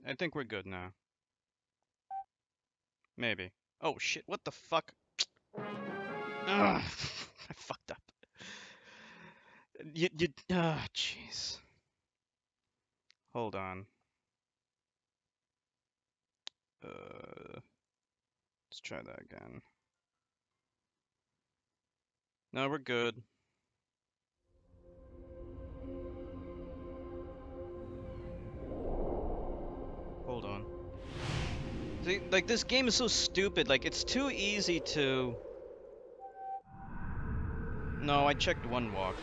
I think we're good now. Maybe. Oh shit, what the fuck? Ugh, I fucked up. Jeez. Hold on. Let's try that again. No, we're good. Hold on. See, like, this game is so stupid. Like, it's too easy to... No, I checked one walkthrough.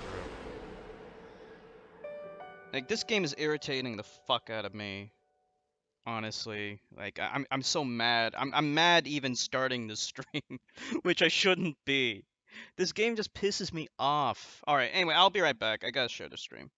Like, this game is irritating the fuck out of me. Honestly, like I'm so mad. I'm mad even starting the stream, which I shouldn't be. This game just pisses me off. All right, anyway, I'll be right back. I gotta share the stream.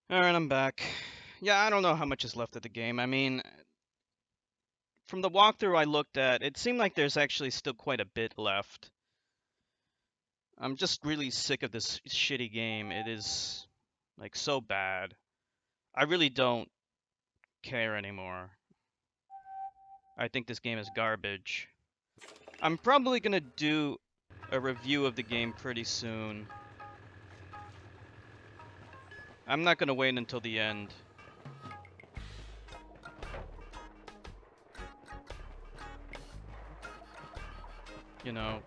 All right, I'm back. Yeah, I don't know how much is left of the game. I mean, from the walkthrough I looked at, it seemed like there's actually still quite a bit left. I'm just really sick of this shitty game. It is like so bad. I really don't care anymore. I think this game is garbage. I'm probably gonna do a review of the game pretty soon. I'm not gonna wait until the end. You know.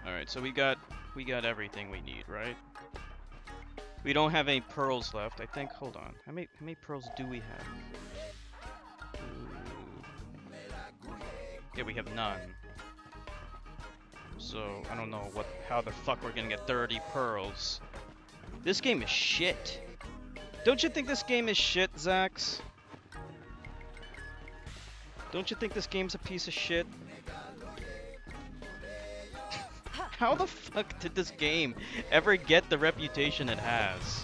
Alright, so we got everything we need, right? We don't have any pearls left. I think, hold on. How many pearls do we have? Yeah, we have none. So, I don't know how the fuck we're gonna get 30 pearls. This game is shit. Don't you think this game is shit, Zax? Don't you think this game's a piece of shit? How the fuck did this game ever get the reputation it has?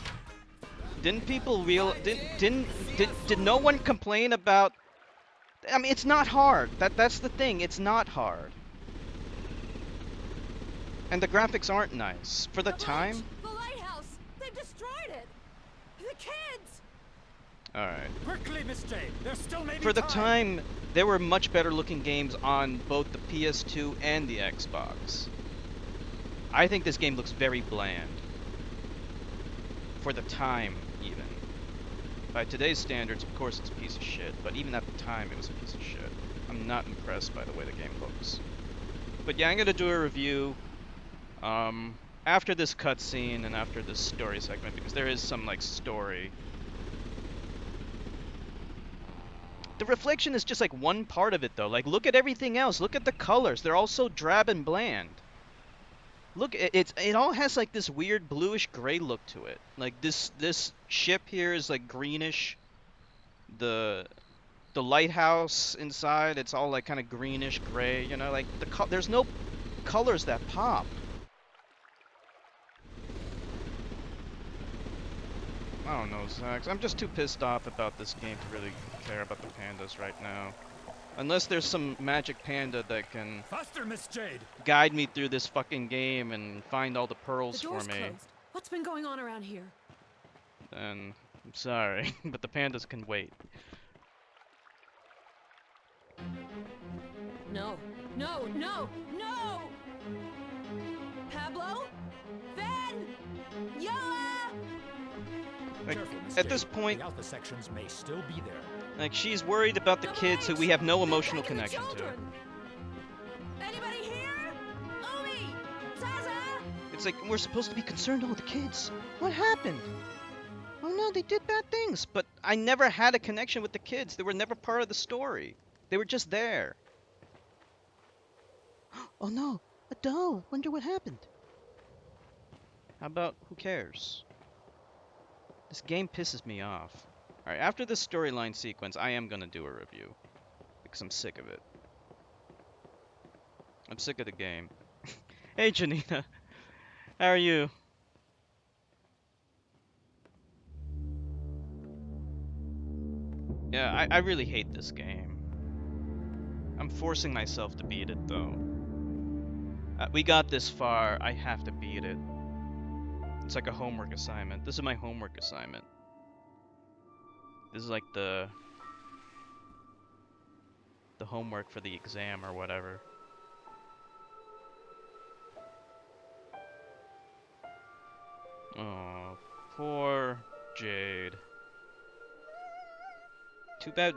Didn't people did no one complain about... I mean, it's not hard. That's the thing. It's not hard. And the graphics aren't nice. For the time... The lighthouse! They've destroyed it! The kids! Alright. Quickly, Miss Jane. There's still maybe For the time, there were much better looking games on both the PS2 and the Xbox. I think this game looks very bland. For the time, even. By today's standards, of course, it's a piece of shit, but even at the time, it was a piece of shit. I'm not impressed by the way the game looks. But yeah, I'm gonna do a review. After this cutscene and after this story segment, because there is some like story. The reflection is just like one part of it though. Like look at everything else. Look at the colors. They're all so drab and bland. Look, it all has like this weird bluish gray look to it. Like this ship here is like greenish. The lighthouse inside, it's all like kind of greenish gray, you know, like there's no colors that pop. I don't know, Zax. I'm just too pissed off about this game to really care about the pandas right now. Unless there's some magic panda that can Faster, Miss Jade. guide me through this fucking game and find all the pearls The for door's me. closed. What's been going on around here? Then I'm sorry, but the pandas can wait. No, no, no, no! Pablo? Ben? Yoa! Like, Careful, Miss at Jade. this point, the alpha sections may still be there. like she's worried about the kids who we have no emotional Taking the connection to. children. Anybody here? Umi! Zaza! It's like, we're supposed to be concerned about the kids. What happened? Oh no, they did bad things. But I never had a connection with the kids. They were never part of the story. They were just there. Oh no, a doll. Wonder what happened. How about, who cares? This game pisses me off. Alright, after this storyline sequence, I am gonna do a review. Because I'm sick of it. I'm sick of the game. Hey Janina. How are you? Yeah, I really hate this game. I'm forcing myself to beat it, though. We got this far, I have to beat it. It's like a homework assignment. This is my homework assignment. This is like the homework for the exam or whatever. Oh, poor Jade. Too bad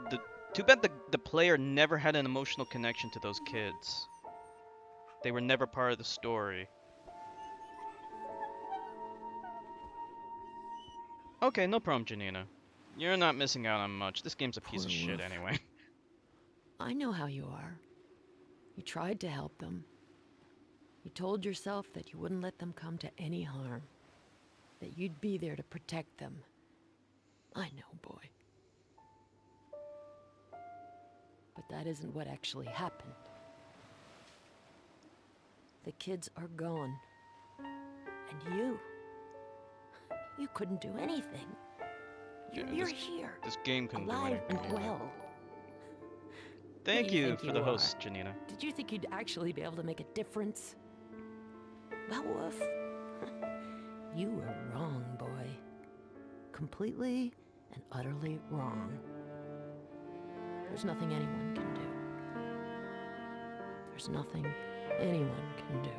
the player never had an emotional connection to those kids. They were never part of the story. Okay, no problem, Janina. You're not missing out on much. This game's a piece Poor of shit Wolf. anyway. I know how you are. You tried to help them. You told yourself that you wouldn't let them come to any harm. That you'd be there to protect them. I know, boy. But that isn't what actually happened. The kids are gone. And you couldn't do anything. Yeah, You're here, This game couldn't do alive and anything. well. Thank do you you think for you the are? host, Janina. Did you think you'd actually be able to make a difference? Well, Wolf, you were wrong, boy. Completely and utterly wrong. There's nothing anyone can do. There's nothing anyone can do.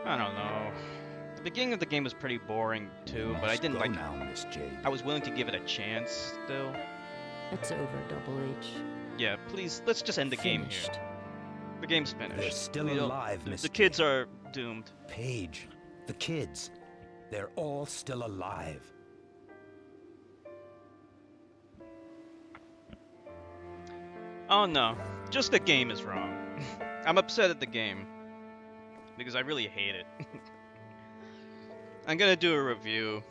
I don't know. The beginning of the game was pretty boring too, but I didn't like. now, Miss Jade. I was willing to give it a chance still. It's over, Double H. Yeah, please, let's just end the game here. Finished. The game's finished. They're still We don't- alive, Miss The kids Jade. are doomed. Paige, the kids, they're all still alive. Oh no, just the game is wrong. I'm upset at the game. Because I really hate it. I'm gonna do a review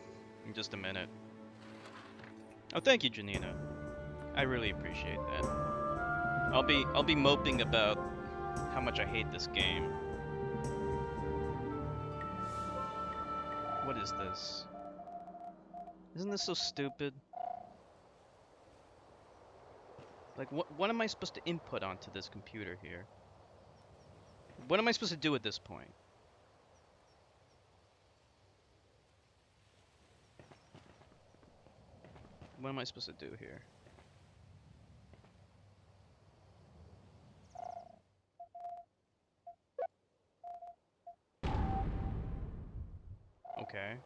in just a minute. Oh, thank you, Janina. I really appreciate that. I'll be moping about how much I hate this game. What is this? Isn't this so stupid? Like, what am I supposed to input onto this computer here? What am I supposed to do at this point? What am I supposed to do here? Okay.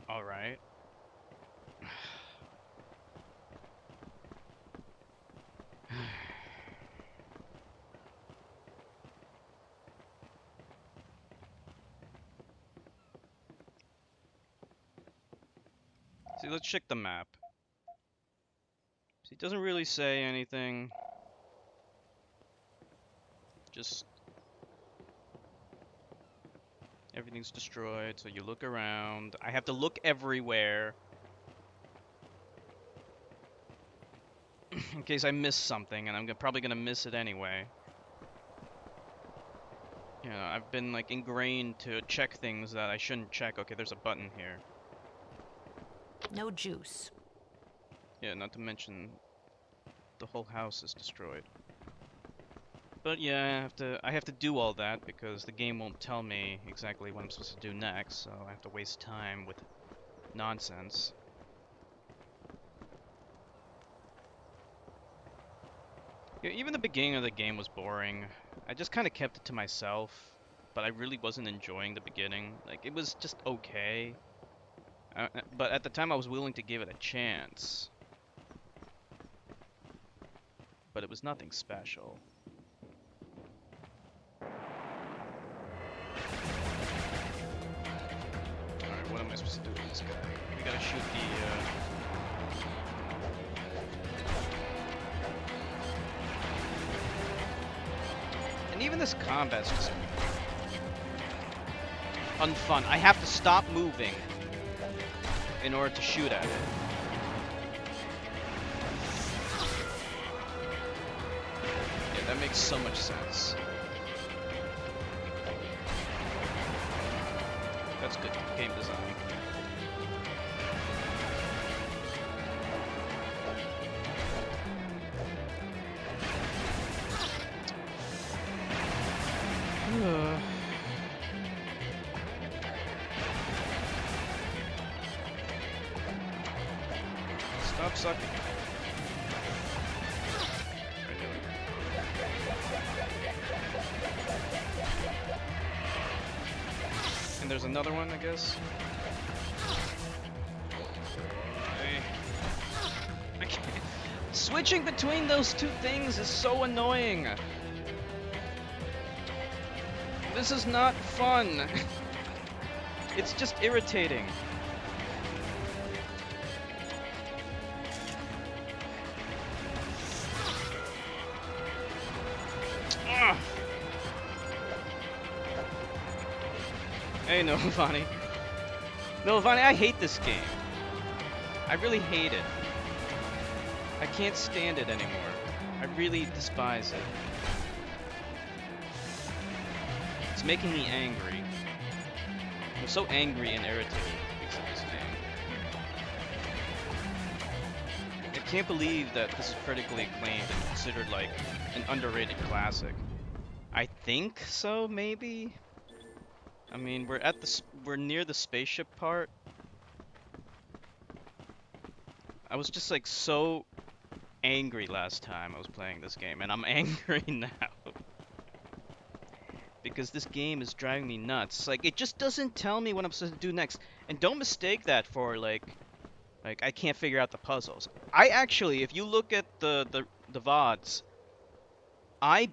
Alright. See, let's check the map. See, it doesn't really say anything. Just everything's destroyed, so you look around. I have to look everywhere in case I miss something, and I'm probably gonna miss it anyway. You know, I've been like ingrained to check things that I shouldn't check. Okay, there's a button here. No juice. Yeah, not to mention the whole house is destroyed. But yeah, I have to do all that because the game won't tell me exactly what I'm supposed to do next, so I have to waste time with nonsense. Yeah, even the beginning of the game was boring. I just kind of kept it to myself, but I really wasn't enjoying the beginning. Like, it was just okay. But at the time I was willing to give it a chance. But it was nothing special. Alright, what am I supposed to do with this guy? We gotta shoot And even this combat's just unfun. I have to stop moving in order to shoot at it. Yeah, that makes so much sense. That's good game design. Stop sucking. And there's another one, I guess. I can't. Switching between those two things is so annoying. This is not fun. It's just irritating. Ugh. Hey, Novani. Novani, I hate this game. I really hate it. I can't stand it anymore. I really despise it. It's making me angry. I'm so angry and irritated because of this game. I can't believe that this is critically acclaimed and considered like an underrated classic. I think so, maybe? I mean, we're near the spaceship part. I was just like so angry last time I was playing this game, and I'm angry now. Because this game is driving me nuts. Like, it just doesn't tell me what I'm supposed to do next. And don't mistake that for like I can't figure out the puzzles. I actually, if you look at the VODs, I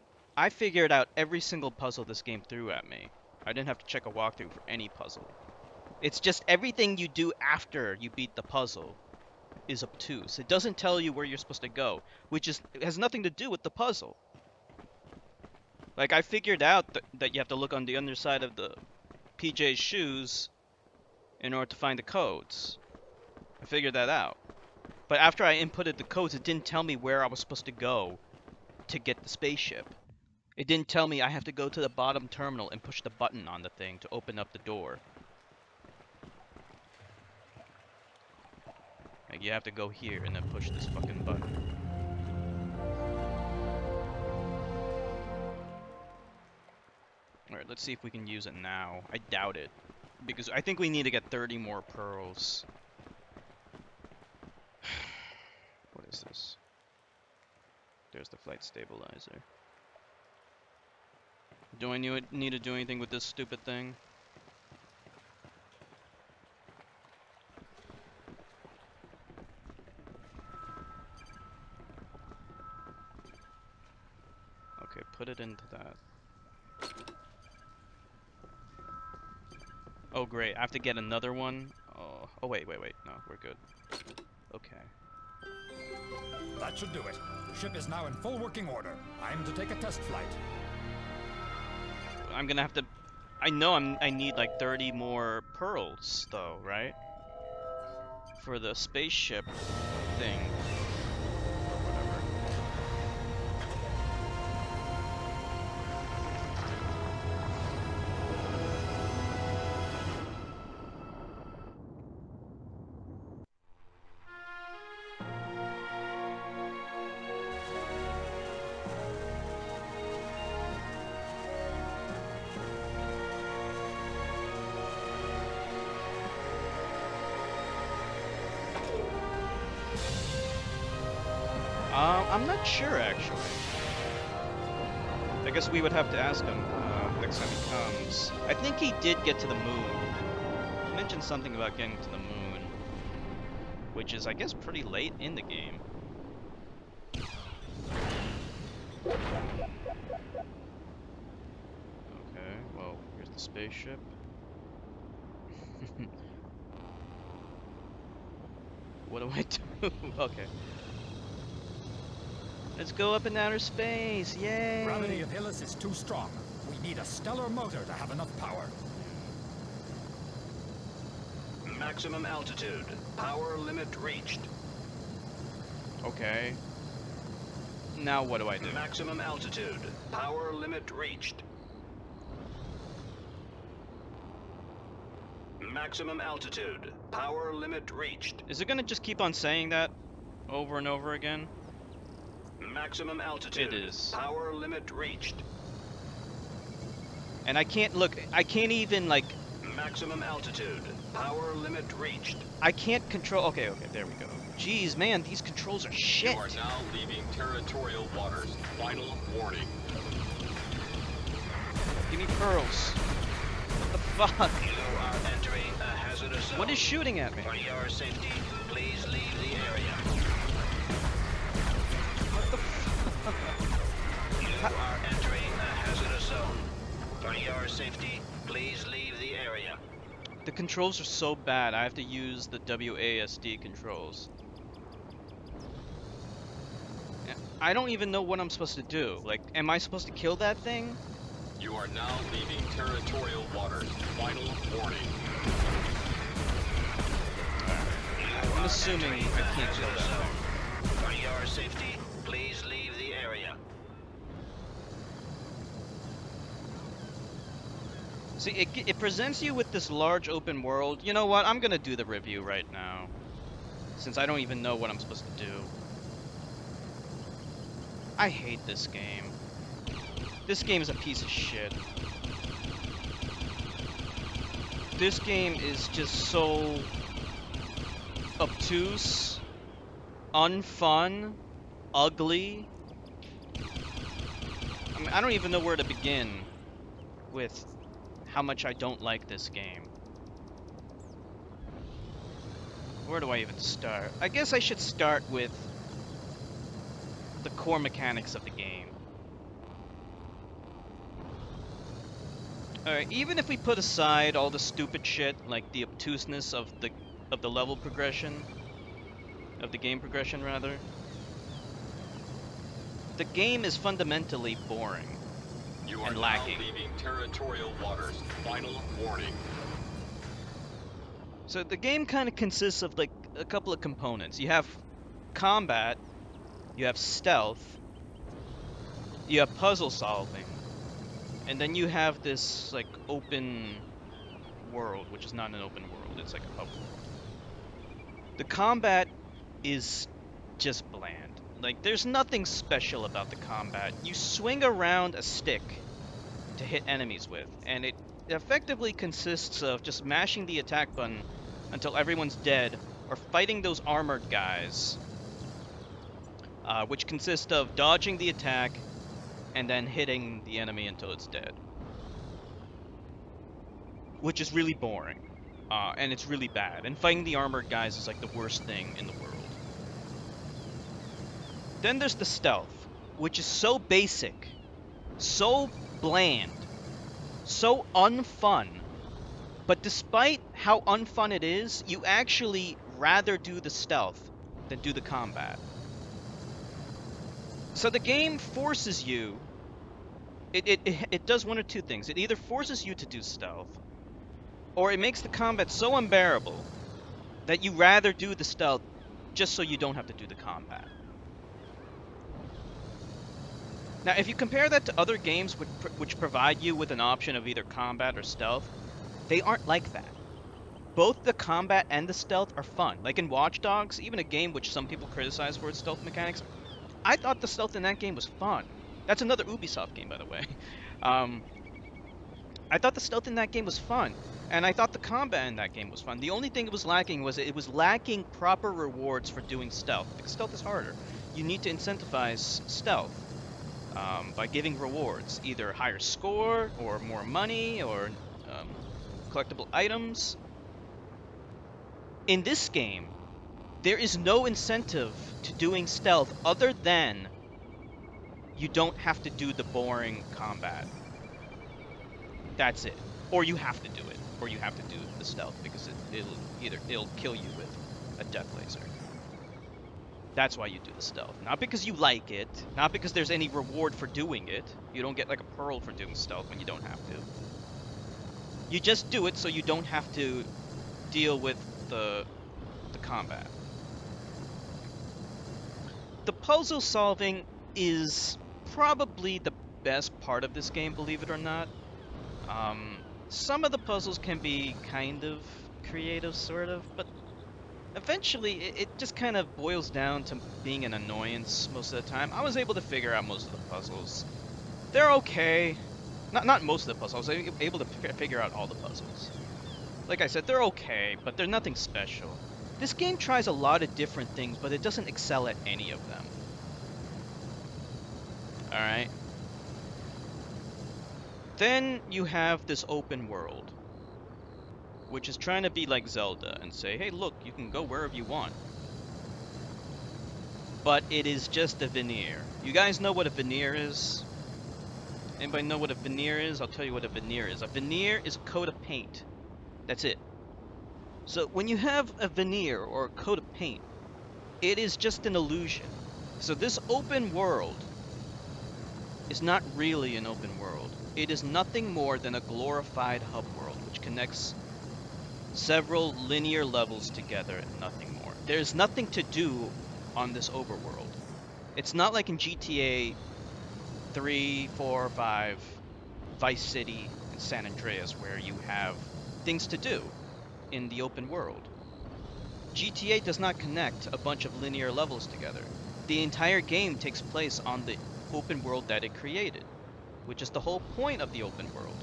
figured out every single puzzle this game threw at me. I didn't have to check a walkthrough for any puzzle. It's just everything you do after you beat the puzzle is obtuse. It doesn't tell you where you're supposed to go, which is it has nothing to do with the puzzle. Like, I figured out that you have to look on the underside of the PJ's shoes in order to find the codes. I figured that out. But after I inputted the codes, it didn't tell me where I was supposed to go to get the spaceship. It didn't tell me I have to go to the bottom terminal and push the button on the thing to open up the door. Like, you have to go here and then push this fucking button. Alright, let's see if we can use it now. I doubt it. Because I think we need to get 30 more pearls. What is this? There's the flight stabilizer. Do I need to do anything with this stupid thing? Okay, put it into that. Oh great, I have to get another one? Oh. Oh, wait. No, we're good. Okay. That should do it. Ship is now in full working order. I'm to take a test flight. I'm gonna have to... I know I need like 30 more pearls, though, right? For the spaceship thing. Or whatever. I'm not sure, actually. I guess we would have to ask him next time he comes. I think he did get to the moon. He mentioned something about getting to the moon, which is, I guess, pretty late in the game. Okay, well, here's the spaceship. What do I do? Okay. Let's go up in outer space, yay! Gravity of Hillis is too strong. We need a stellar motor to have enough power. Maximum altitude. Power limit reached. Okay. Now what do I do? Maximum altitude. Power limit reached. Maximum altitude. Power limit reached. Is it gonna just keep on saying that over and over again? Maximum altitude. It is. Power limit reached. And I can't look, I can't even like, Maximum altitude. Power limit reached. I can't control, okay, there we go. Jeez, man, these controls are shit. You are now leaving territorial waters. Final warning. Give me pearls. What the fuck? You are entering a hazardous zone. What is shooting at me? For your safety, please leave the area. What the fuck? You are entering a hazardous zone. For your safety, please leave the area. The controls are so bad, I have to use the WASD controls. I don't even know what I'm supposed to do. Like, am I supposed to kill that thing? You are now leaving territorial waters. Final warning. I'm assuming I can't kill that zone. thing. For your safety, please leave the area. See, it presents you with this large open world. You know what? I'm gonna do the review right now, since I don't even know what I'm supposed to do. I hate this game. This game is a piece of shit. This game is just so obtuse, unfun, ugly. I mean, I don't even know where to begin with how much I don't like this game. Where do I even start? I guess I should start with the core mechanics of the game. Alright, even if we put aside all the stupid shit, like the obtuseness of the level progression, of the game progression rather, the game is fundamentally boring. You are And now lacking. leaving territorial waters. Final warning. So the game kind of consists of like a couple of components. You have combat, you have stealth, you have puzzle solving, and then you have this like open world, which is not an open world, it's like a bubble. The combat is just bland. Like, there's nothing special about the combat. You swing around a stick to hit enemies with, and it effectively consists of just mashing the attack button until everyone's dead, or fighting those armored guys, which consist of dodging the attack and then hitting the enemy until it's dead. Which is really boring, and it's really bad. And fighting the armored guys is like the worst thing in the world. Then there's the stealth, which is so basic, so bland, so unfun, But despite how unfun it is, you actually rather do the stealth than do the combat. So the game forces you, it does one or two things. It either forces you to do stealth, or it makes the combat so unbearable that you rather do the stealth just so you don't have to do the combat. Now, if you compare that to other games which provide you with an option of either combat or stealth, they aren't like that. Both the combat and the stealth are fun. Like in Watch Dogs, even a game which some people criticize for its stealth mechanics, I thought the stealth in that game was fun. That's another Ubisoft game, by the way. I thought the stealth in that game was fun, and I thought the combat in that game was fun. The only thing it was lacking proper rewards for doing stealth, because stealth is harder. You need to incentivize stealth by giving rewards, either higher score or more money or collectible items. In this game, there is no incentive to doing stealth other than you don't have to do the boring combat. That's it. Or you have to do it. Or you have to do the stealth because it'll kill you with a death laser. That's why you do the stealth. Not because you like it. Not because there's any reward for doing it. You don't get like a pearl for doing stealth when you don't have to. You just do it so you don't have to deal with the combat. The puzzle solving is probably the best part of this game, believe it or not. Some of the puzzles can be kind of creative, sort of, but eventually it just kind of boils down to being an annoyance most of the time. I was able to figure out most of the puzzles. They're okay. Not most of the puzzles. I was able to figure out all the puzzles. Like I said, they're okay, but they're nothing special. This game tries a lot of different things, but it doesn't excel at any of them. Alright? Then you have this open world, which is trying to be like Zelda and say, hey look, you can go wherever you want. But it is just a veneer. You guys know what a veneer is? Anybody know what a veneer is? I'll tell you what a veneer is. A veneer is a coat of paint. That's it. So when you have a veneer or a coat of paint, it is just an illusion. So this open world is not really an open world. It is nothing more than a glorified hub world, which connects several linear levels together and nothing more. There's nothing to do on this overworld. It's not like in GTA 3, 4, 5, Vice City, and San Andreas, where you have things to do in the open world. GTA does not connect a bunch of linear levels together. The entire game takes place on the open world that it created, which is the whole point of the open world.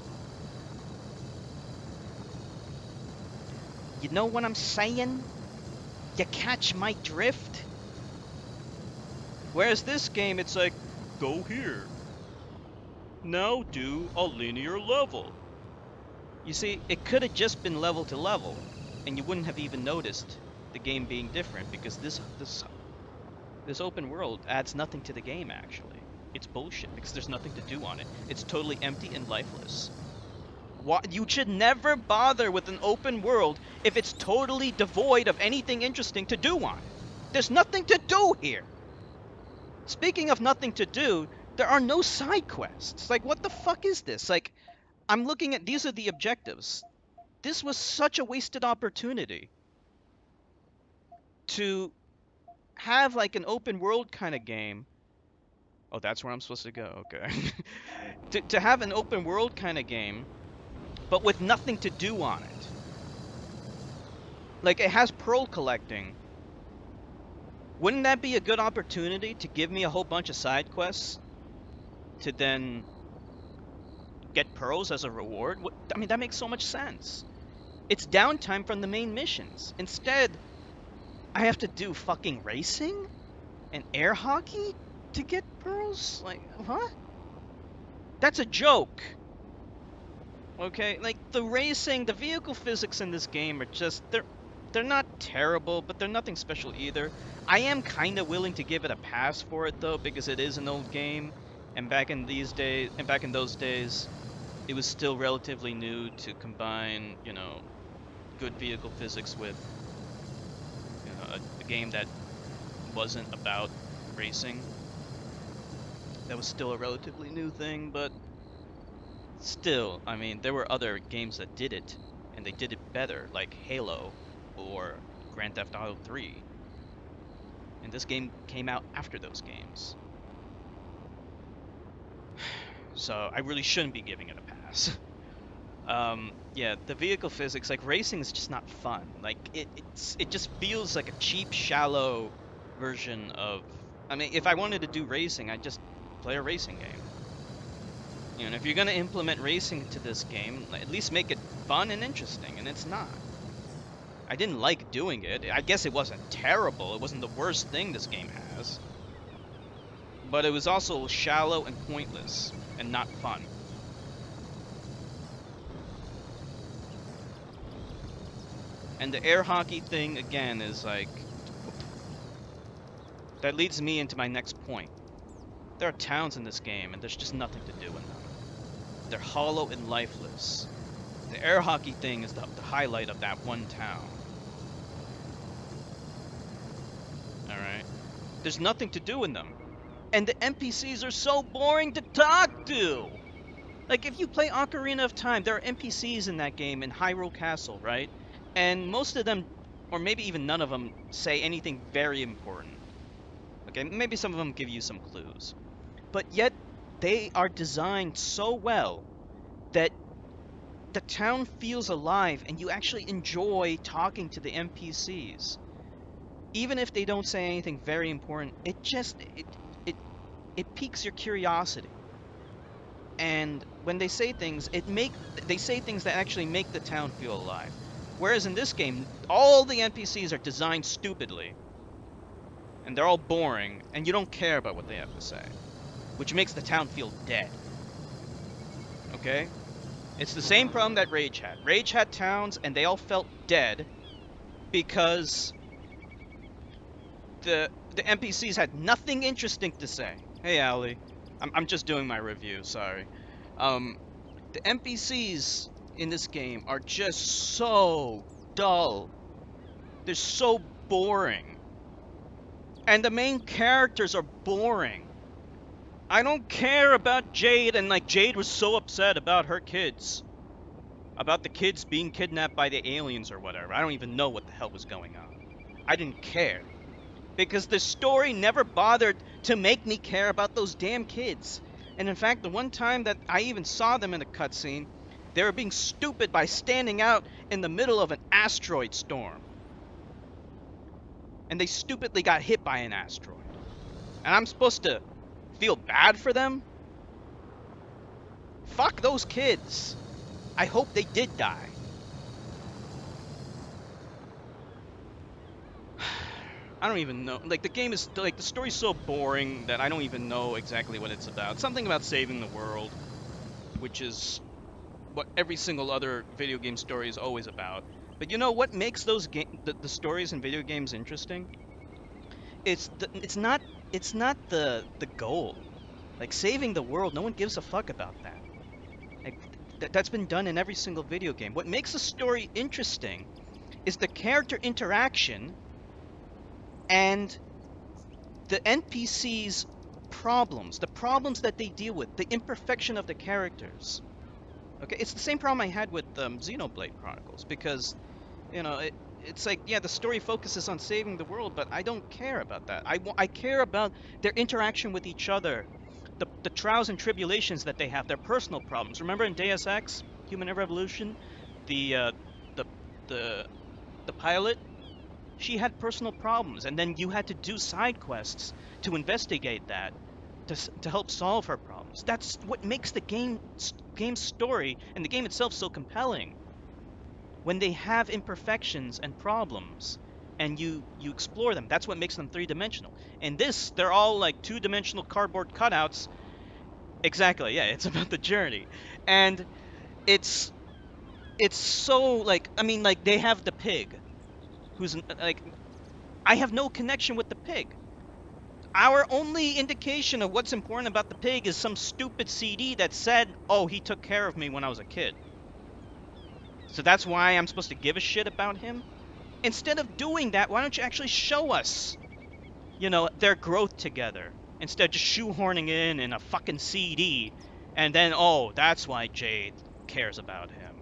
You know what I'm saying? You catch my drift? Whereas this game, it's like, go here. Now do a linear level. You see, it could have just been level to level, and you wouldn't have even noticed the game being different, because this open world adds nothing to the game, actually. It's bullshit, because there's nothing to do on it. It's totally empty and lifeless. You should never bother with an open world if it's totally devoid of anything interesting to do on it. There's nothing to do here. Speaking of nothing to do, there are no side quests. Like, what the fuck is this? Like, I'm looking at, these are the objectives. This was such a wasted opportunity to have like an open world kind of game. Oh, that's where I'm supposed to go. Okay. to have an open world kind of game, but with nothing to do on it. Like, it has pearl collecting. Wouldn't that be a good opportunity to give me a whole bunch of side quests to then get pearls as a reward? I mean, that makes so much sense. It's downtime from the main missions. Instead, I have to do fucking racing and air hockey to get pearls? Like, what? That's a joke. Okay, like, the racing, the vehicle physics in this game are just, they're not terrible, but they're nothing special either. I am kind of willing to give it a pass for it though, because it is an old game, and back in those days, it was still relatively new to combine, you know, good vehicle physics with, you know, a game that wasn't about racing. That was still a relatively new thing, but still, I mean, there were other games that did it, and they did it better, like Halo or Grand Theft Auto 3. And this game came out after those games. So I really shouldn't be giving it a pass. Yeah, the vehicle physics, like racing is just not fun. Like it just feels like a cheap, shallow version of. I mean, if I wanted to do racing, I'd just play a racing game. You know, if you're gonna implement racing to this game, at least make it fun and interesting, and it's not. I didn't like doing it. I guess it wasn't terrible. It wasn't the worst thing this game has. But it was also shallow and pointless and not fun. And the air hockey thing, again, is like... That leads me into my next point. There are towns in this game, and there's just nothing to do in them. They're hollow and lifeless. The air hockey thing is the highlight of that one town. Alright? There's nothing to do in them. And the NPCs are so boring to talk to! Like, if you play Ocarina of Time, there are NPCs in that game in Hyrule Castle, right? And most of them, or maybe even none of them, say anything very important. Okay, maybe some of them give you some clues. But yet, they are designed so well that the town feels alive and you actually enjoy talking to the NPCs. Even if they don't say anything very important, it piques your curiosity. And when they say things, they say things that actually make the town feel alive. Whereas in this game, all the NPCs are designed stupidly. And they're all boring, and you don't care about what they have to say. Which makes the town feel dead. Okay? It's the same problem that Rage had. Rage had towns, and they all felt dead because the NPCs had nothing interesting to say. Hey, Allie. I'm just doing my review, sorry. The NPCs in this game are just so dull. They're so boring. And the main characters are boring. I don't care about Jade, and like Jade was so upset about her kids. About the kids being kidnapped by the aliens or whatever. I don't even know what the hell was going on. I didn't care. Because the story never bothered to make me care about those damn kids. And in fact, the one time that I even saw them in a cutscene, they were being stupid by standing out in the middle of an asteroid storm. And they stupidly got hit by an asteroid. And I'm supposed to feel bad for them? Fuck those kids. I hope they did die. I don't even know. Like, the game is, like, the story's so boring that I don't even know exactly what it's about. Something about saving the world, which is what every single other video game story is always about. But you know what makes those the stories in video games interesting? It's not the goal. Like, saving the world, no one gives a fuck about that. Like, that's been done in every single video game. What makes a story interesting is the character interaction and the NPC's problems, the problems that they deal with, the imperfection of the characters. Okay, it's the same problem I had with Xenoblade Chronicles, because, you know, it's like, yeah, the story focuses on saving the world, but I don't care about that. I care about their interaction with each other, the trials and tribulations that they have, their personal problems. Remember in Deus Ex, Human Revolution, the pilot? She had personal problems, and then you had to do side quests to investigate that, to help solve her problems. That's what makes the game's story and the game itself so compelling. When they have imperfections and problems, and you explore them, that's what makes them three-dimensional. In this, they're all like two-dimensional cardboard cutouts. Exactly, yeah, it's about the journey. And it's so, like, I mean, like, they have the pig, who's, like, I have no connection with the pig. Our only indication of what's important about the pig is some stupid CD that said, oh, he took care of me when I was a kid. So that's why I'm supposed to give a shit about him? Instead of doing that, why don't you actually show us, you know, their growth together? Instead of just shoehorning in a fucking CD, and then, oh, that's why Jade cares about him.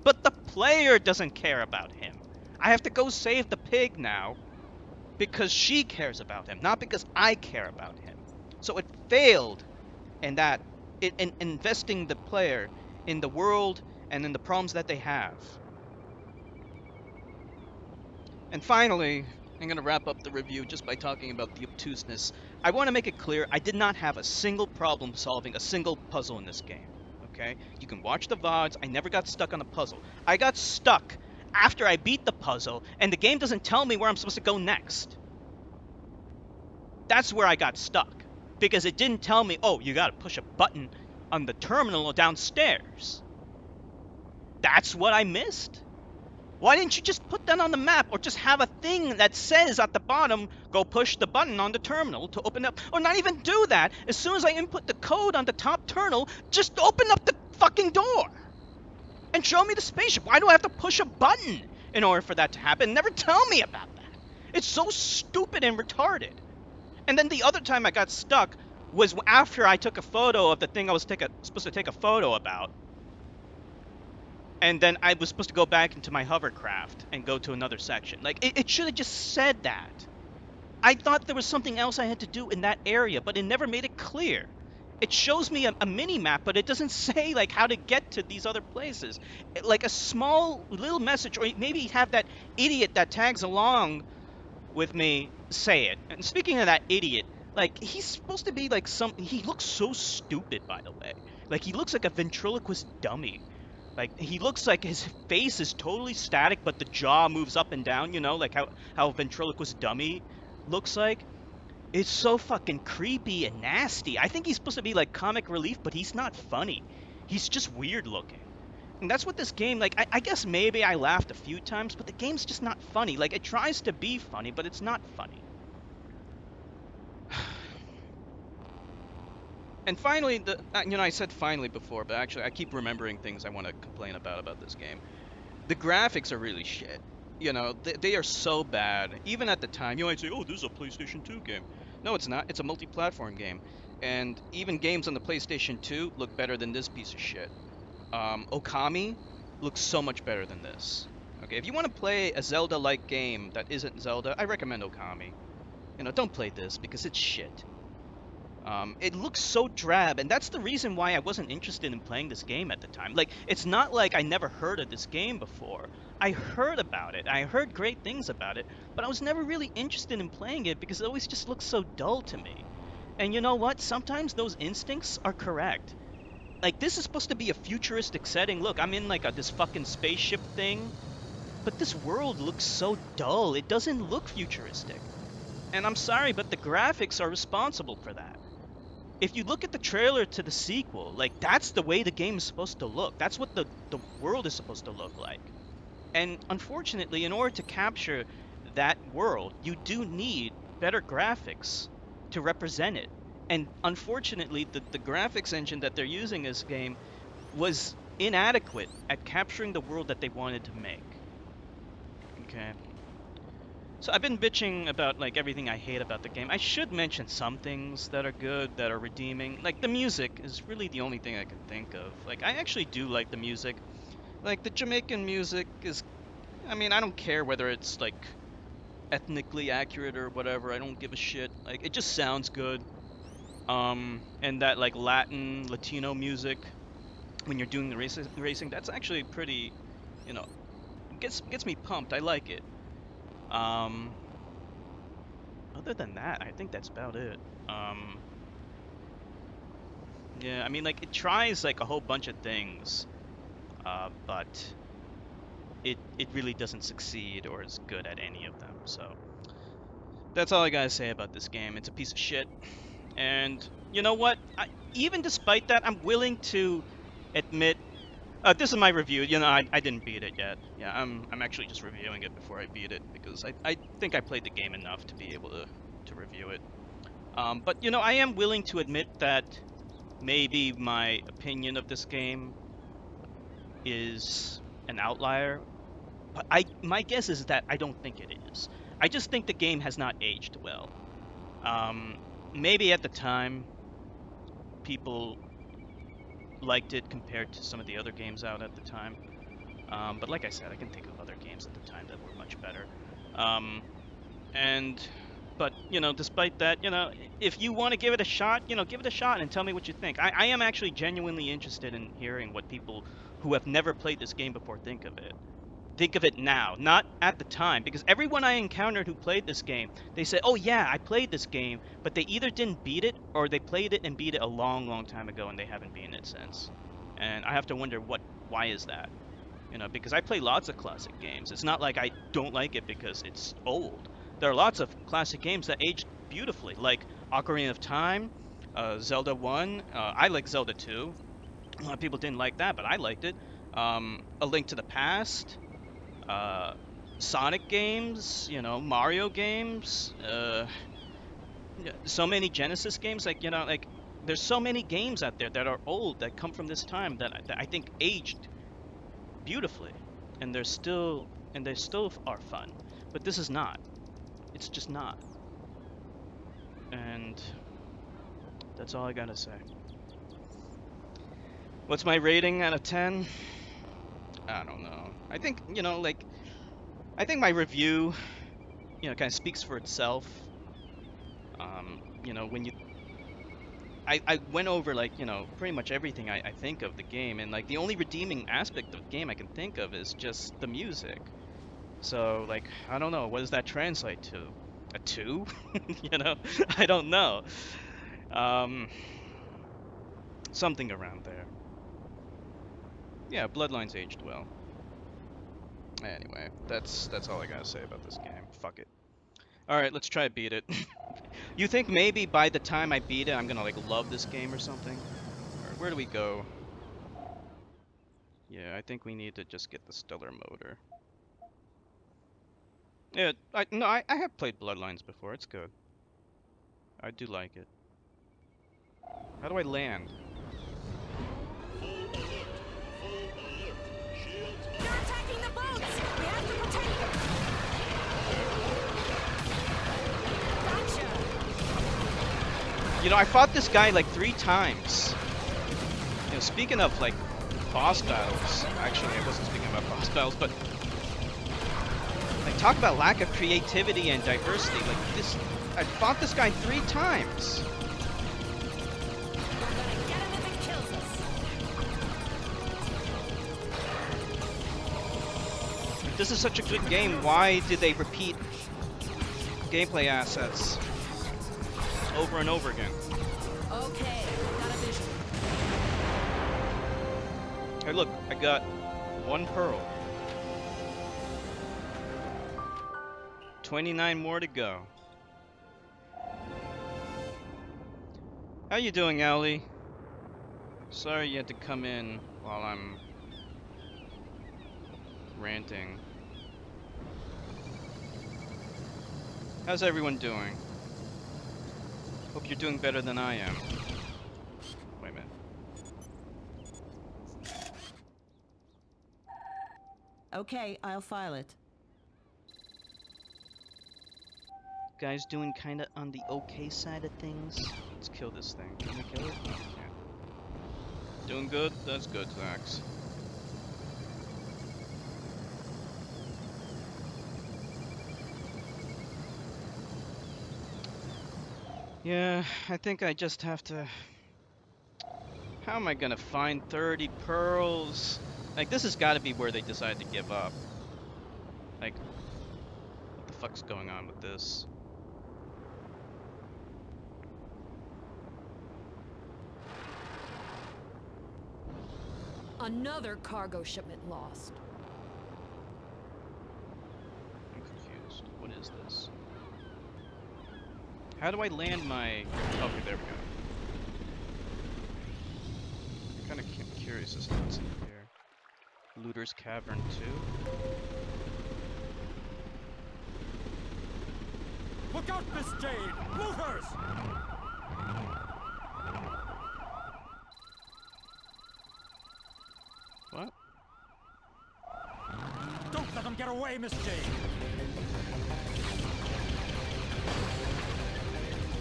But the player doesn't care about him. I have to go save the pig now because she cares about him, not because I care about him. So it failed in that, in investing the player in the world and in the problems that they have. And finally, I'm going to wrap up the review just by talking about the obtuseness. I want to make it clear, I did not have a single problem solving a single puzzle in this game. Okay? You can watch the VODs, I never got stuck on a puzzle. I got stuck after I beat the puzzle, and the game doesn't tell me where I'm supposed to go next. That's where I got stuck. Because it didn't tell me, oh, you got to push a button on the terminal downstairs. That's what I missed. Why didn't you just put that on the map, or just have a thing that says at the bottom, go push the button on the terminal to open up, or not even do that. As soon as I input the code on the top terminal, just open up the fucking door and show me the spaceship. Why do I have to push a button in order for that to happen? Never tell me about that. It's so stupid and retarded. And then the other time I got stuck was after I took a photo of the thing I was supposed to take a photo about. And then I was supposed to go back into my hovercraft and go to another section. Like, it should have just said that. I thought there was something else I had to do in that area, but it never made it clear. It shows me a mini-map, but it doesn't say, like, how to get to these other places. Like, a small little message, or maybe have that idiot that tags along with me say it. And speaking of that idiot, like, he's supposed to be, like, he looks so stupid, by the way. Like, he looks like a ventriloquist dummy. Like, he looks like his face is totally static, but the jaw moves up and down, you know, like how a ventriloquist dummy looks like. It's so fucking creepy and nasty. I think he's supposed to be, like, comic relief, but he's not funny. He's just weird looking. And that's what this game, like, I guess maybe I laughed a few times, but the game's just not funny. Like, it tries to be funny, but it's not funny. And finally, you know, I said finally before, but actually I keep remembering things I want to complain about this game. The graphics are really shit. You know, they are so bad. Even at the time, you might say, oh, this is a PlayStation 2 game. No, it's not. It's a multi-platform game. And even games on the PlayStation 2 look better than this piece of shit. Okami looks so much better than this. Okay, if you want to play a Zelda-like game that isn't Zelda, I recommend Okami. You know, don't play this because it's shit. It looks so drab, and that's the reason why I wasn't interested in playing this game at the time. Like, it's not like I never heard of this game before. I heard about it. I heard great things about it, but I was never really interested in playing it because it always just looks so dull to me. And you know what? Sometimes those instincts are correct. Like, this is supposed to be a futuristic setting. Look, I'm in, like, this fucking spaceship thing, but this world looks so dull. It doesn't look futuristic. And I'm sorry, but the graphics are responsible for that. If you look at the trailer to the sequel, like, that's the way the game is supposed to look. That's what the world is supposed to look like. And unfortunately, in order to capture that world, you do need better graphics to represent it. And unfortunately, the graphics engine that they're using in this game was inadequate at capturing the world that they wanted to make. Okay. So I've been bitching about, like, everything I hate about the game. I should mention some things that are good, that are redeeming. Like, the music is really the only thing I can think of. Like, I actually do like the music. Like, the Jamaican music is... I mean, I don't care whether it's, like, ethnically accurate or whatever. I don't give a shit. Like, it just sounds good. And that, like, Latino music, when you're doing the racing, that's actually pretty, you know, gets me pumped. I like it. Other than that, I think that's about it. Yeah, I mean, like, it tries, like, a whole bunch of things, but it really doesn't succeed or is good at any of them, so that's all I gotta say about this game. It's a piece of shit, and you know what? Even despite that, I'm willing to admit, this is my review. You know, I didn't beat it yet. Yeah, I'm actually just reviewing it before I beat it, because I think I played the game enough to be able to review it. But you know, I am willing to admit that maybe my opinion of this game is an outlier. But my guess is that I don't think it is. I just think the game has not aged well. Um, Maybe at the time people liked it compared to some of the other games out at the time. But like I said, I can think of other games at the time that were much better. Um, and but you know, despite that, you know, if you want to give it a shot, you know, give it a shot and tell me what you think. I am actually genuinely interested in hearing what people who have never played this game before think of it. Think of it now, not at the time, because everyone I encountered who played this game, they say, "Oh yeah, I played this game," but they either didn't beat it or they played it and beat it a long, long time ago and they haven't beaten it since. And I have to wonder why is that? You know, because I play lots of classic games. It's not like I don't like it because it's old. There are lots of classic games that aged beautifully, like Ocarina of Time, Zelda 1. I like Zelda 2. A lot of people didn't like that, but I liked it. A Link to the Past, uh, Sonic games, you know, Mario games, so many Genesis games. Like, you know, like there's so many games out there that are old that come from this time that I think aged beautifully, and they still are fun. But this is not. It's just not. And that's all I gotta say. What's my rating out of 10? I don't know. I think, you know, like, I think my review, you know, kind of speaks for itself. You know, when you, I went over, like, you know, pretty much everything I think of the game, and like the only redeeming aspect of the game I can think of is just the music. So, like, I don't know, what does that translate to? A 2? You know, I don't know. Um, Something around there. Yeah, Bloodlines aged well. Anyway, that's all I gotta say about this game. Fuck it. All right, let's try to beat it. You think maybe by the time I beat it, I'm gonna like love this game or something? Or where do we go? Yeah, I think we need to just get the stellar motor. Yeah, I have played Bloodlines before. It's good. I do like it. How do I land? They're attacking the boats! We have to protect them! Gotcha! You know, I fought this guy like 3 times. You know, speaking of like boss battles, actually, I wasn't speaking about boss battles, but like talk about lack of creativity and diversity. Like this, I fought this guy 3 times. We're gonna get him if it kills us! If this is such a good game, why did they repeat gameplay assets over and over again? Okay, got a vision. Hey, look, I got 1 pearl. 29 more to go. How you doing, Owlie? Sorry you had to come in while I'm ranting. How's everyone doing? Hope you're doing better than I am. Wait a minute. Okay, I'll file it. Guys doing kinda on the okay side of things. Let's kill this thing. Can we kill it? No, we can't. Doing good? That's good, Zax. Yeah, I think I just have to... How am I gonna find 30 pearls? Like, this has gotta be where they decided to give up. Like, what the fuck's going on with this? Another cargo shipment lost. I'm confused. What is this? How do I land my... Okay, there we go. I'm kind of curious as to what's in here. Looter's Cavern 2? Look out, Miss Jade! Looters! What? Don't let them get away, Miss Jade!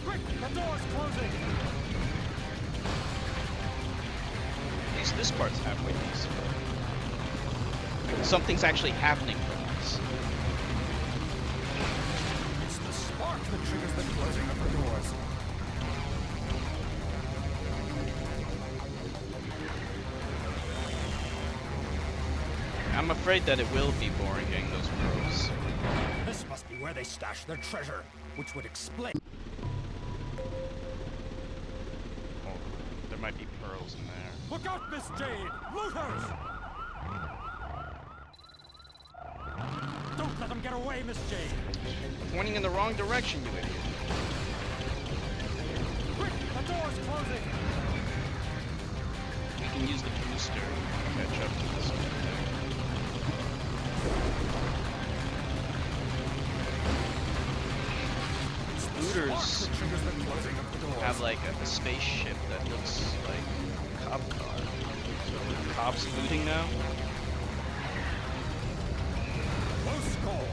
Quick! The door's closing! At least this part's halfway decent. Like, something's actually happening for once. It's the spark that triggers the closing of the doors. I'm afraid that it will be boring getting those pearls. This must be where they stash their treasure, which would explain. Oh, there might be pearls in there. Look out, Miss Jade! Looters! Don't let them get away, Miss Jade! Pointing in the wrong direction, you idiot. Quick! The door's closing! We can use the booster to catch up to this one. Looters have like a spaceship that looks like a cop car. So are the cops looting now? Close call!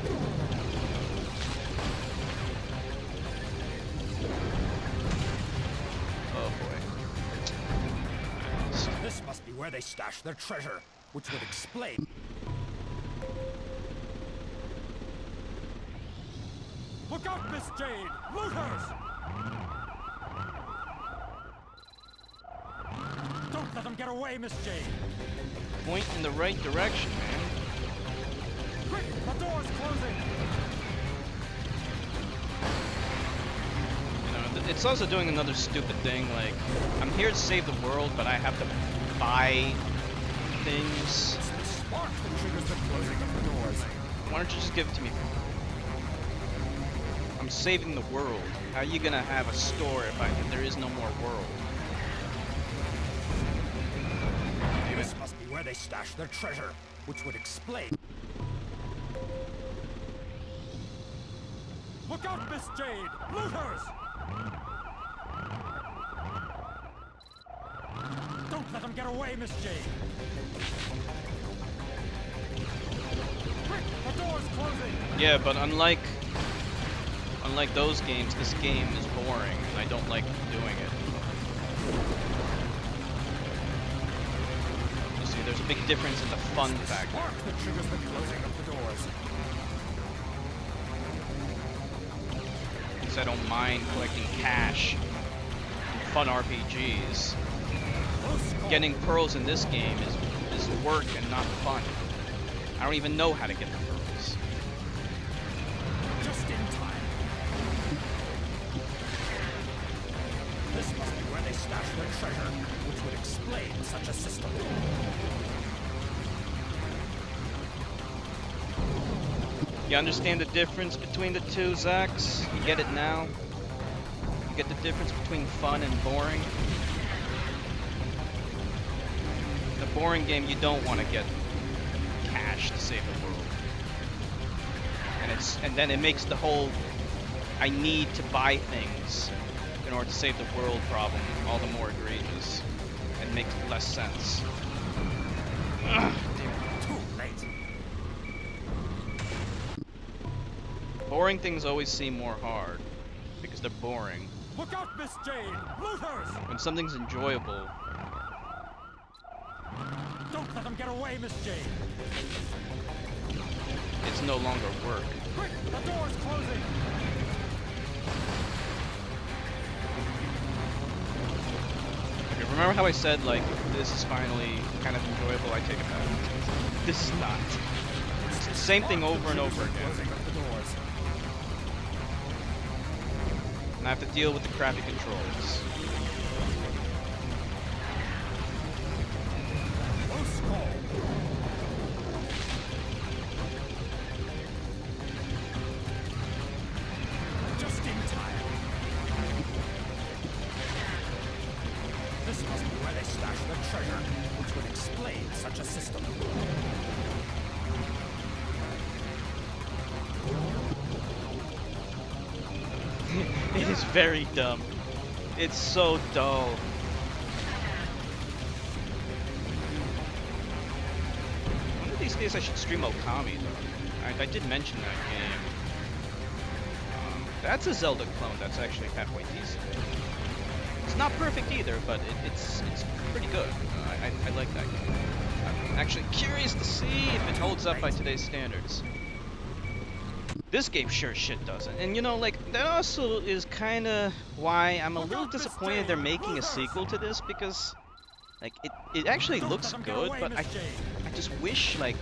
Oh boy. This must be where they stash their treasure, which would explain. Look out, Miss Jade! Looters! Don't let them get away, Miss Jade! Point in the right direction, man. Quick! The door's closing! You know, it's also doing another stupid thing, like, I'm here to save the world, but I have to buy things. It's the spark that triggers the closing of the doors. Why don't you just give it to me? I'm saving the world. How are you gonna have a store if there is no more world? This must be where they stash their treasure, which would explain. Look out, Miss Jade! Looters! Don't let them get away, Miss Jade! Quick! The door's closing! Yeah, but unlike those games, this game is boring, and I don't like doing it. You see, there's a big difference in the fun factor. Spark that triggers the closing of the doors. Because I don't mind collecting cash in fun RPGs. Close call. Getting pearls in this game is work and not fun. I don't even know how to get the pearls. Just in time. This must be where they stash their treasure, which would explain such a system. You understand the difference between the two, Zax? You get it now? You get the difference between fun and boring? In a boring game, you don't want to get cash to save the world. And then it makes the whole I need to buy things in order to save the world problem all the more egregious and makes less sense. Ugh, damn it. Too late. Boring things always seem more hard because they're boring. Look out, Miss Jade! Looters! When something's enjoyable, Don't let them get away, Miss Jade! it's no longer work. Quick! The door's closing! Okay, remember how I said, like, this is finally kind of enjoyable? I take it back. This is not. It's the same thing over and over again. Closing of the doors. And I have to deal with the crappy controls. Close call. Just in time. This must be where they stash their treasure, which would explain such a system. is very dumb. It's so dull. One of these days I should stream Okami though. I did mention that game. That's a Zelda clone that's actually halfway decent. It's not perfect either, but it's pretty good. I like that game. I'm actually curious to see if it holds up by today's standards. This game sure as shit doesn't. And you know, like, that also is kind of why I'm a little disappointed they're making a sequel to this, because, like, it actually looks good, but I just wish, like,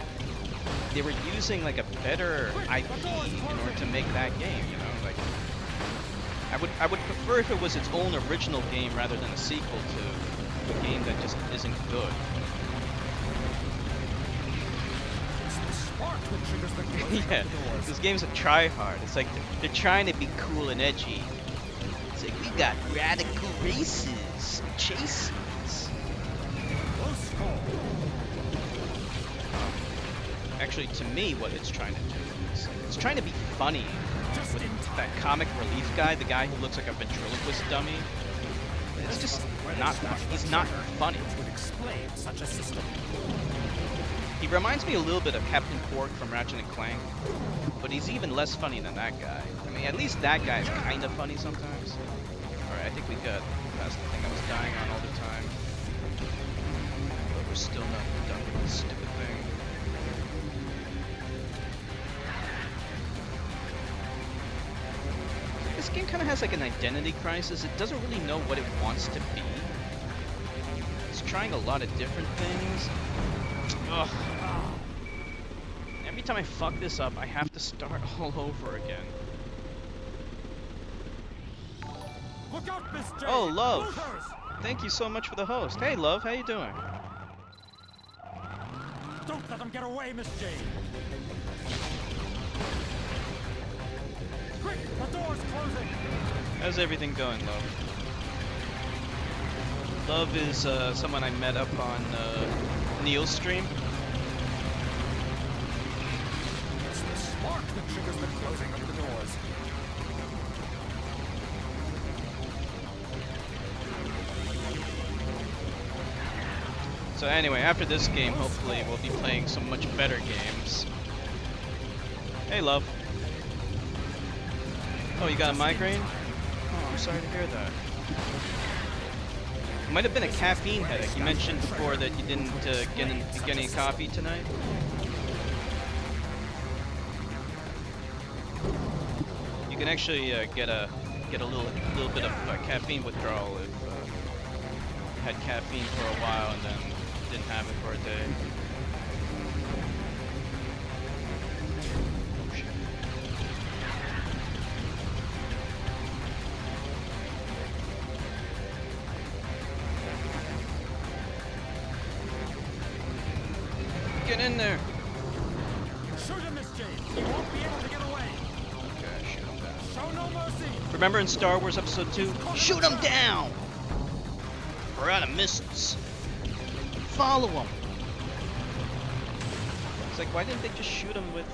they were using, like, a better IP in order to make that game, you know? Like, I would prefer if it was its own original game rather than a sequel to a game that just isn't good. Yeah, this game's a try-hard. It's like they're trying to be cool and edgy. It's like, we got radical races and chases. Actually, to me, what it's trying to do is it's trying to be funny with that comic relief guy, the guy who looks like a ventriloquist dummy. It's just not funny. He's not funny. He reminds me a little bit of Captain Quark from Ratchet & Clank, but he's even less funny than that guy. I mean, at least that guy is kind of funny sometimes. Alright, I think we got past the thing I was dying on all the time. But we're still not done with this stupid thing. This game kind of has like an identity crisis. It doesn't really know what it wants to be. It's trying a lot of different things. Ugh. Every time I fuck this up, I have to start all over again. Look out, Miss J. Oh, Love. Losers! Thank you so much for the host. Hey, Love, how you doing? Don't let them get away, Miss J. Quick, the door's closing. How's everything going, Love? Love is someone I met up on Neil's stream. It's the spark that triggers the closing of the doors. So anyway, after this game, hopefully we'll be playing some much better games. Hey, Love. Oh, you got a migraine? Oh, I'm sorry to hear that. It might have been a caffeine headache. You mentioned before that you didn't get any coffee tonight. You can actually get a little bit of caffeine withdrawal if you had caffeine for a while and then didn't have it for a day. Oh shit. Get in there! Shoot him, Miss J. He won't be able to get away. Okay, shoot him down. Show no mercy. Remember in Star Wars Episode 2? Shoot him down! We're out of missiles. Follow him! It's like, why didn't they just shoot him with...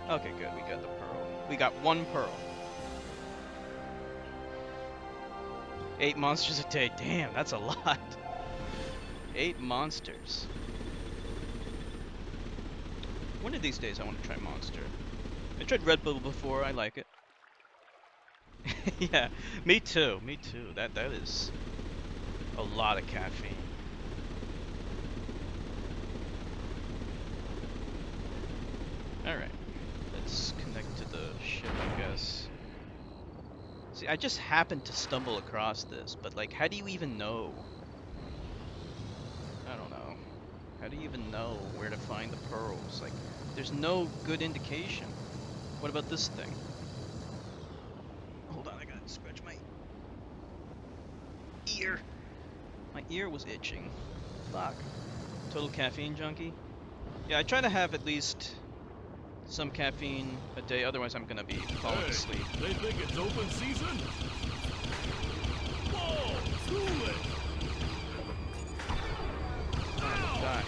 Okay, good, we got the pearl. We got one pearl. 8 monsters a day. Damn, that's a lot. 8 monsters. One of these days I want to try Monster. I tried Red Bull before, I like it. Yeah, me too, me too. That is a lot of caffeine. Alright, let's connect to the ship, I guess. See, I just happened to stumble across this, but like, how do you even know? I don't know. How do you even know where to find the pearls? Like, there's no good indication. What about this thing? Hold on, I gotta scratch my ear. My ear was itching. Fuck. Total caffeine junkie? Yeah, I try to have at least some caffeine a day, otherwise I'm gonna be falling asleep. They think it's open season? Whoa! Cool it! Die.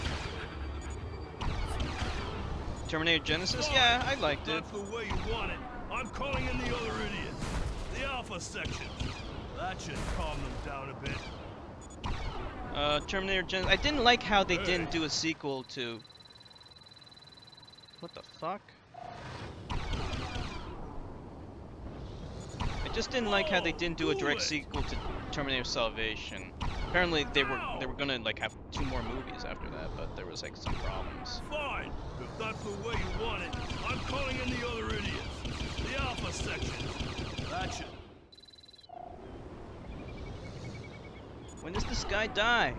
Terminator Genesis? Yeah, I liked it. That's the way you want it. I'm calling in the other idiots. The Alpha section. That should calm them down a bit. Terminator Gen. I didn't like how they didn't do a sequel to. What the fuck? I just didn't like how they didn't do a direct sequel to Terminator Salvation. Apparently they were gonna like have 2 more movies after that, but there was like some problems. Fine. If that's the way you want it, I'm calling in the other idiots. The Alpha section. That should. When does this guy die?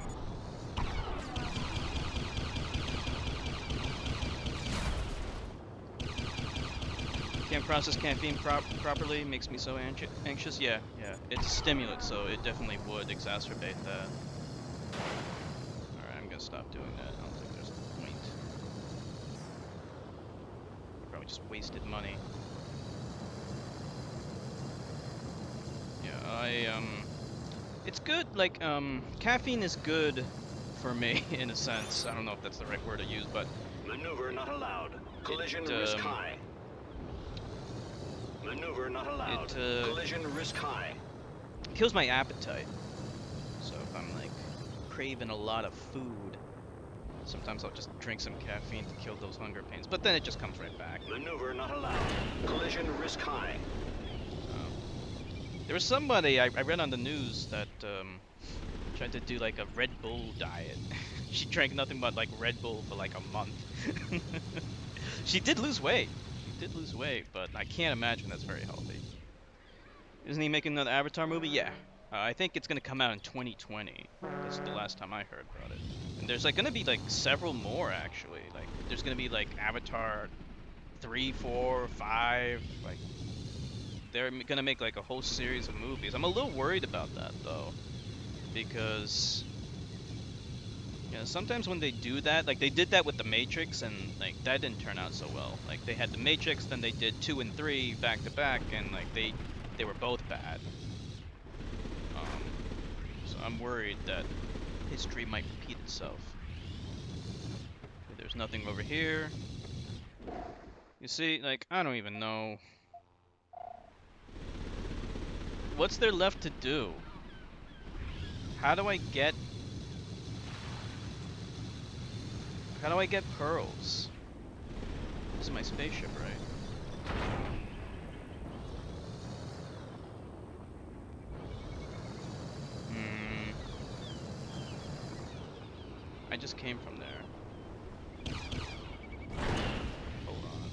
Can't process caffeine properly, makes me so anxious. Yeah, it's a stimulant, so it definitely would exacerbate that. Alright, I'm gonna stop doing that. I don't think there's a point. Probably just wasted money. Yeah, it's good, like, caffeine is good for me, in a sense. I don't know if that's the right word to use, but... Maneuver not allowed. Collision risk high. Maneuver not allowed. Collision risk high. Kills my appetite. So if I'm, like, craving a lot of food, sometimes I'll just drink some caffeine to kill those hunger pains. But then it just comes right back. Maneuver not allowed. Collision risk high. There was somebody I read on the news that tried to do like a Red Bull diet. She drank nothing but like Red Bull for like a month. She did lose weight. But I can't imagine that's very healthy. Isn't he making another Avatar movie? Yeah. I think it's gonna come out in 2020. That's the last time I heard about it. And there's like gonna be like several more actually. Like there's gonna be like Avatar 3, 4, 5, like they're gonna make like a whole series of movies. I'm a little worried about that though, because you know, sometimes when they do that, like they did that with the Matrix, and like that didn't turn out so well. Like they had the Matrix, then they did 2 and 3 back to back, and like they were both bad. So I'm worried that history might repeat itself. There's nothing over here. You see, like I don't even know. What's there left to do? How do I get pearls? This is my spaceship, right? I just came from there. Hold on.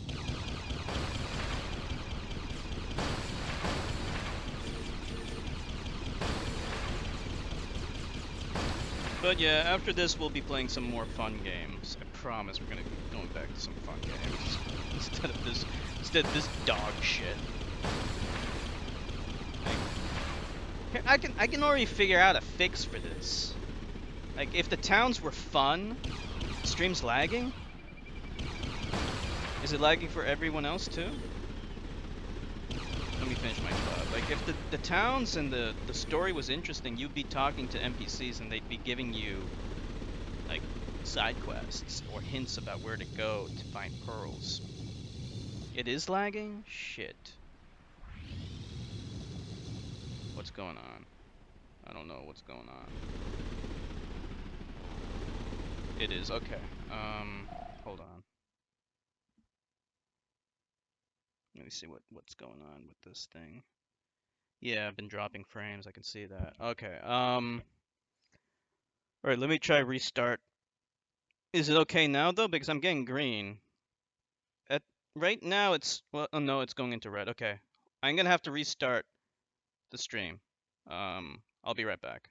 But yeah, after this we'll be playing some more fun games. I promise we're gonna be going back to some fun games instead of this dog shit. Like, I can already figure out a fix for this. Like if the towns were fun, stream's lagging. Is it lagging for everyone else too? Let me finish my thought. Like if the towns and the story was interesting, you'd be talking to NPCs and they'd be giving you like side quests or hints about where to go to find pearls. It is lagging? Shit. What's going on? I don't know what's going on. It is, okay. Hold on. Let me see what's going on with this thing. Yeah, I've been dropping frames, I can see that. Okay, alright, let me try restart. Is it okay now though? Because I'm getting green. Right now it's, well, oh no, it's going into red. Okay. I'm gonna have to restart the stream. I'll be right back.